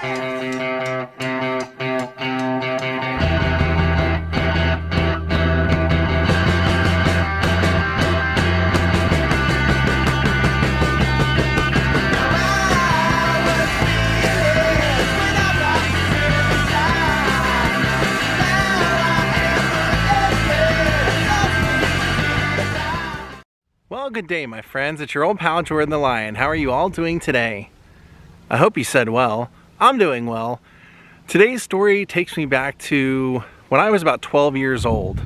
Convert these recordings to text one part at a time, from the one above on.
Well, good day, my friends. It's your old pal Jordan the Lion. How are you all doing today? I hope you said well. I'm doing well. Today's story takes me back to when I was about 12 years old.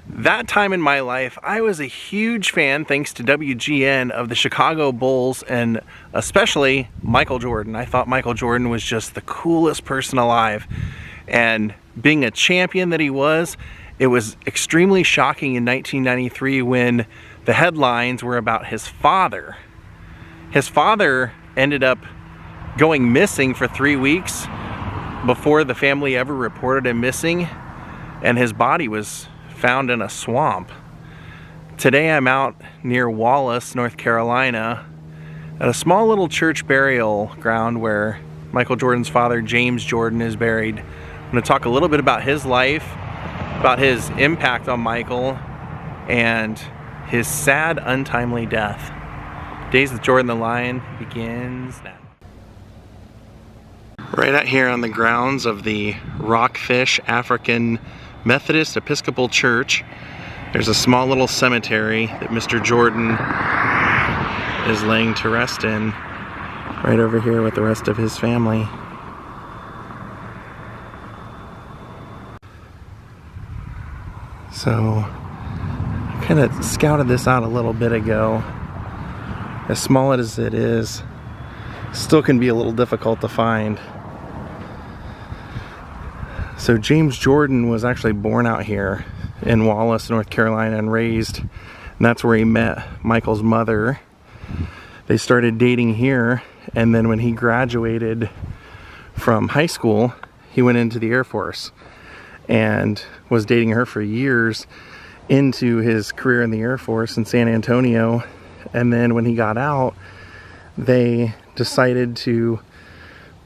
That time in my life, I was a huge fan, thanks to WGN, of the Chicagobulls and especially Michael Jordan. I thought Michael Jordan was just the coolest person alive. And being a champion that he was, it was extremely shocking in 1993 when the headlines were about his father. His father ended up going missing for 3 weeks before the family ever reported him missing, and his body was found in a swamp. Today I'm out near Wallace, North Carolina, at a small little church burial ground where Michael Jordan's father, James Jordan, is buried. I'm going to talk a little bit about his life, about his impact on Michael, and his sad, untimely death. Daze with Jordan the Lion begins now. Right out here on the grounds of the Rockfish African Methodist Episcopal Church, there's a small little cemetery that Mr. Jordan is laying to rest in, right over here with the rest of his family. So, kind of scouted this out a little bit ago. As small as it is, still can be a little difficult to find. So James Jordan was actually born out here in Wallace, North Carolina, and raised, and that's where he met Michael's mother. They started dating here, and then when he graduated from high school, he went into the Air Force and was dating her for years into his career in the Air Force in San Antonio. And then when he got out, they decided to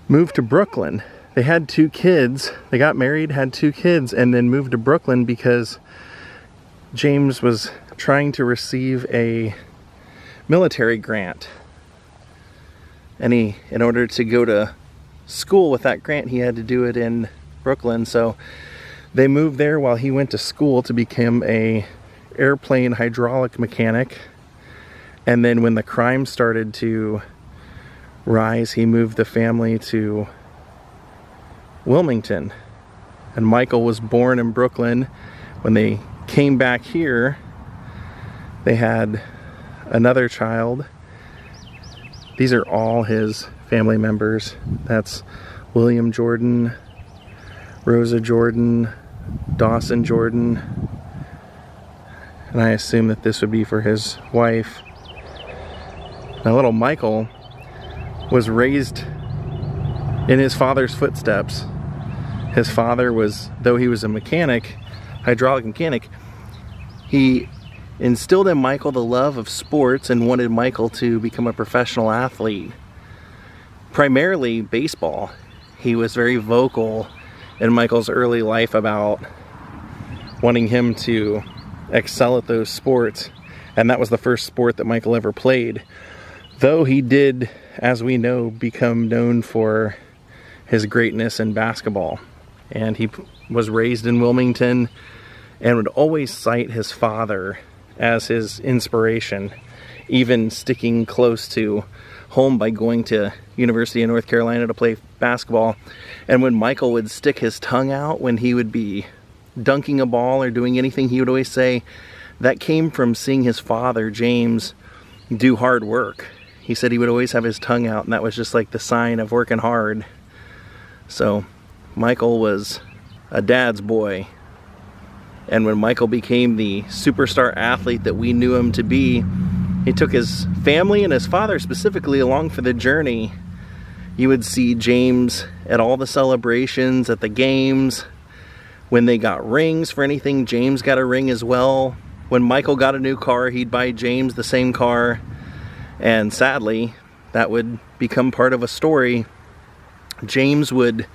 move to Brooklyn. They had 2 kids. They got married, had 2 kids, and then moved to Brooklyn because James was trying to receive a military grant. And in order to go to school with that grant, he had to do it in Brooklyn. So they moved there while he went to school to become a airplane hydraulic mechanic. And then when the crime started to rise, he moved the family to Wilmington. And Michael was born in Brooklyn. When they came back here, they had another child. These are all his family members. That's William Jordan, Rosa Jordan, Dawson Jordan, and I assume that this would be for his wife. Now, little Michael was raised in his father's footsteps. His father was, though he was a mechanic, hydraulic mechanic, he instilled in Michael the love of sports and wanted Michael to become a professional athlete. Primarily baseball. He was very vocal in Michael's early life about wanting him to excel at those sports, and that was the first sport that Michael ever played. Though he did, as we know, become known for his greatness in basketball. And he was raised in Wilmington and would always cite his father as his inspiration, even sticking close to home by going to University of North Carolina to play basketball. And when Michael would stick his tongue out when he would be dunking a ball or doing anything, he would always say that came from seeing his father, James, do hard work. He said he would always have his tongue out, and that was just like the sign of working hard. So Michael was a dad's boy. And when Michael became the superstar athlete that we knew him to be, he took his family and his father specifically along for the journey. You would see James at all the celebrations, at the games. When they got rings for anything, James got a ring as well. When Michael got a new car, he'd buy James the same car. And sadly, that would become part of a story James would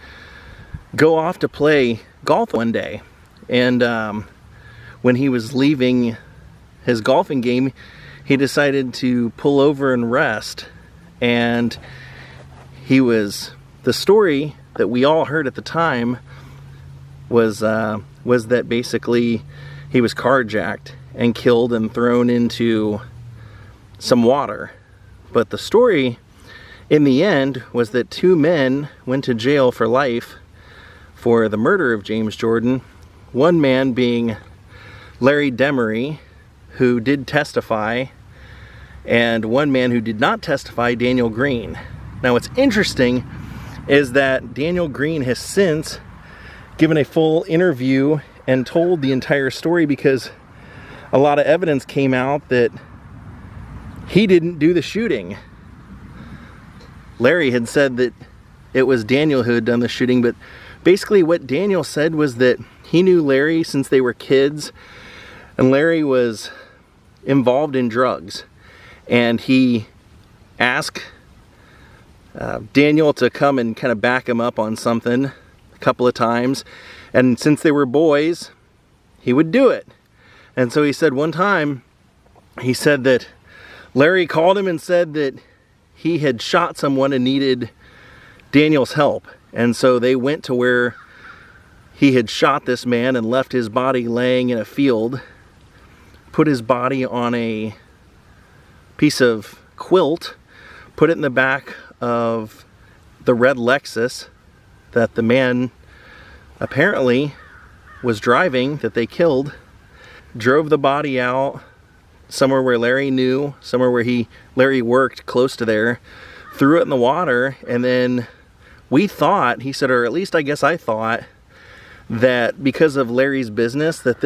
go off to play golf one day, and when he was leaving his golfing game, he decided to pull over and rest. And the story that we all heard at the time was that basically he was carjacked and killed and thrown into some water. But the story in the end was that 2 men went to jail for life for the murder of James Jordan. One man being Larry Demery, who did testify, and one man who did not testify, Daniel Green. Now what's interesting is that Daniel Green has since given a full interview and told the entire story, because a lot of evidence came out that he didn't do the shooting. Larry had said that it was Daniel who had done the shooting, but basically what Daniel said was that he knew Larry since they were kids, and Larry was involved in drugs, and he asked Daniel to come and kind of back him up on something a couple of times, and since they were boys, he would do it. And so he said one time, he said that Larry called him and said that he had shot someone and needed Daniel's help, and so they went to where he had shot this man and left his body laying in a field, put his body on a piece of quilt, put it in the back of the red Lexus that the man apparently was driving, that they killed, drove the body out somewhere where Larry knew, somewhere where Larry worked close to there, threw it in the water, and then we thought, he said, or at least I guess I thought, that because of Larry's business, that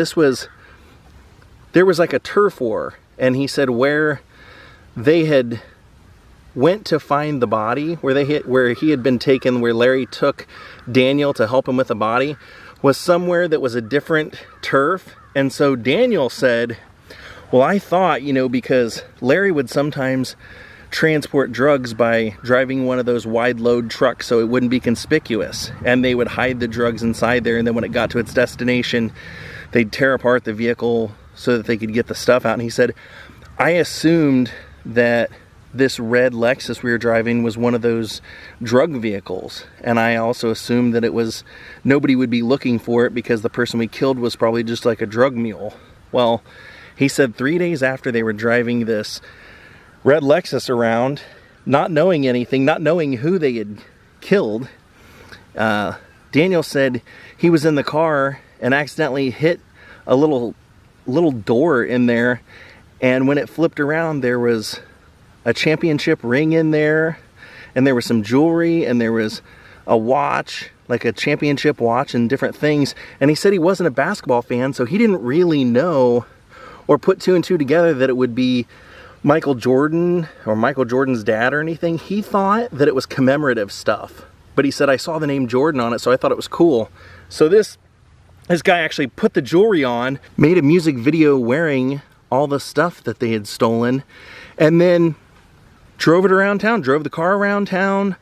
there was like a turf war. And he said where they had went to find the body, where he had been taken, where Larry took Daniel to help him with the body, was somewhere that was a different turf. And so Daniel said, well, I thought, because Larry would sometimes transport drugs by driving one of those wide load trucks so it wouldn't be conspicuous, and they would hide the drugs inside there, and then when it got to its destination, they'd tear apart the vehicle so that they could get the stuff out. And he said, I assumed that this red Lexus we were driving was one of those drug vehicles, and I also assumed that nobody would be looking for it because the person we killed was probably just like a drug mule. Well, he said 3 days after they were driving this red Lexus around, not knowing anything, not knowing who they had killed, Daniel said he was in the car and accidentally hit a little door in there, and when it flipped around, there was a championship ring in there, and there was some jewelry, and there was a watch, like a championship watch, and different things. And he said he wasn't a basketball fan, so he didn't really know or put 2 and 2 together that it would be Michael Jordan or Michael Jordan's dad or anything. He thought that it was commemorative stuff, but he said, I saw the name Jordan on it, so I thought it was cool. So this guy actually put the jewelry on, made a music video wearing all the stuff that they had stolen, and then drove it around town, drove the car around town,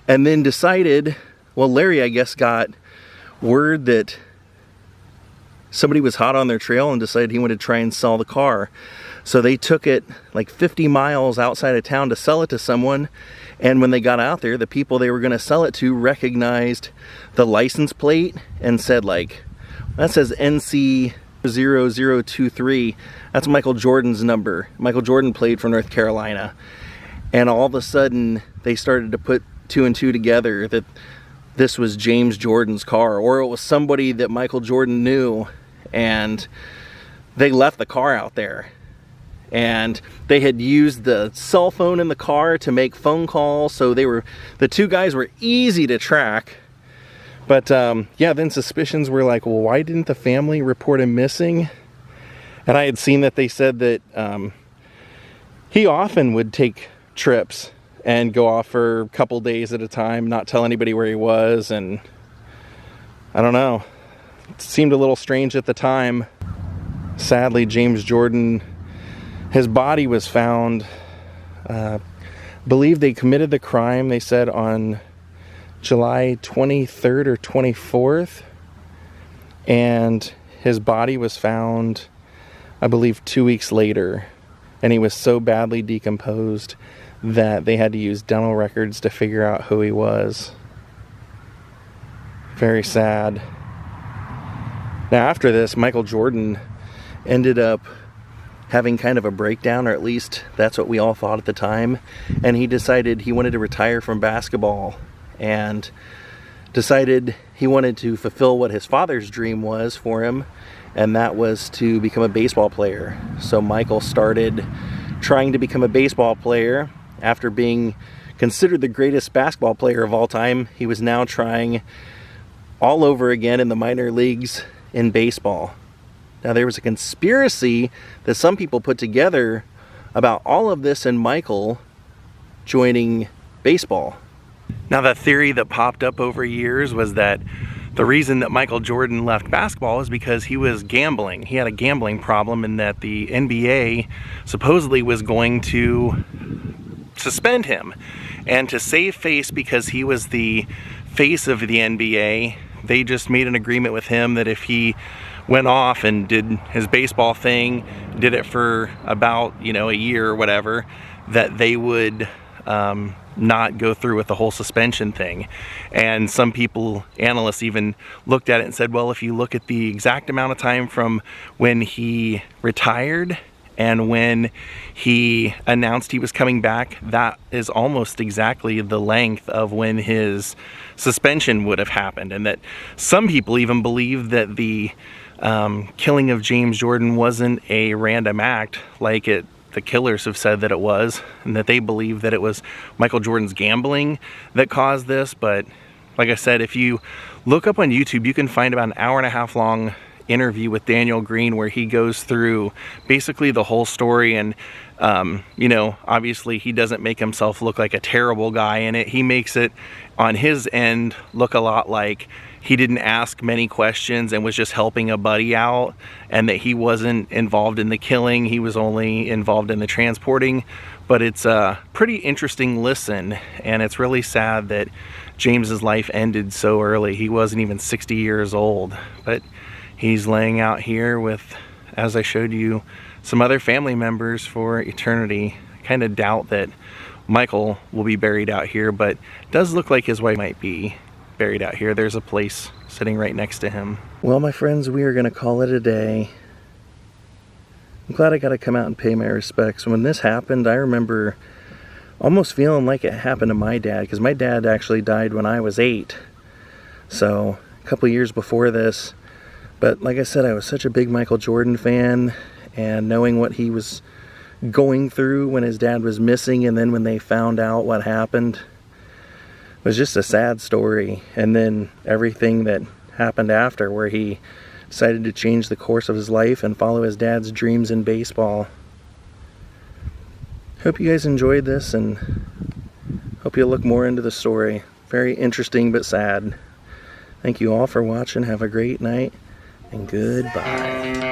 and then decided, well, Larry, I guess, got word that somebody was hot on their trail and decided he wanted to try and sell the car. So they took it like 50 miles outside of town to sell it to someone, and when they got out there, the people they were going to sell it to recognized the license plate and said, like, that says NC 0023. That's Michael Jordan's number. Michael Jordan played for North Carolina. And all of a sudden, they started to put 2 and 2 together that this was James Jordan's car, or it was somebody that Michael Jordan knew, and they left the car out there. And they had used the cell phone in the car to make phone calls, so the 2 guys were easy to track. But yeah, then suspicions were like, well, why didn't the family report him missing? And I had seen that they said that he often would take trips and go off for a couple days at a time, not tell anybody where he was, and I don't know. It seemed a little strange at the time. Sadly, James Jordan, his body was found, believed they committed the crime, they said, on July 23rd or 24th, and his body was found, I believe, 2 weeks later, and he was so badly decomposed that they had to use dental records to figure out who he was. Very sad. Now after this, Michael Jordan ended up having kind of a breakdown, or at least that's what we all thought at the time, and he decided he wanted to retire from basketball and decided he wanted to fulfill what his father's dream was for him, and that was to become a baseball player. So Michael started trying to become a baseball player. After being considered the greatest basketball player of all time, he was now trying all over again in the minor leagues in baseball. Now there was a conspiracy that some people put together about all of this and Michael joining baseball. Now the theory that popped up over years was that the reason that Michael Jordan left basketball is because he was gambling. He had a gambling problem, and that the NBA supposedly was going to suspend him. And to save face, because he was the face of the NBA, they just made an agreement with him that if he went off and did his baseball thing, did it for about, a year or whatever, that they would not go through with the whole suspension thing. And some people, analysts, even looked at it and said, well, if you look at the exact amount of time from when he retired and when he announced he was coming back, that is almost exactly the length of when his suspension would have happened. And that some people even believe that the killing of James Jordan wasn't a random act like the killers have said that it was, and that they believe that it was Michael Jordan's gambling that caused this. But like I said, if you look up on YouTube, you can find about an hour-and-a-half long interview with Daniel Green where he goes through basically the whole story. And obviously he doesn't make himself look like a terrible guy in it. He makes it on his end look a lot like he didn't ask many questions and was just helping a buddy out, and that he wasn't involved in the killing, he was only involved in the transporting. But it's a pretty interesting listen, and it's really sad that James's life ended so early. He wasn't even 60 years old, but he's laying out here with, as I showed you, some other family members for eternity. I kind of doubt that Michael will be buried out here, but it does look like his wife might be buried out here. There's a place sitting right next to him. Well, my friends, we are going to call it a day. I'm glad I got to come out and pay my respects. When this happened, I remember almost feeling like it happened to my dad, because my dad actually died when I was 8. So a couple years before this. But like I said, I was such a big Michael Jordan fan, and knowing what he was going through when his dad was missing, and then when they found out what happened, was just a sad story. And then everything that happened after, where he decided to change the course of his life and follow his dad's dreams in baseball. Hope you guys enjoyed this, and hope you'll look more into the story. Very interesting but sad. Thank you all for watching. Have a great night, and goodbye.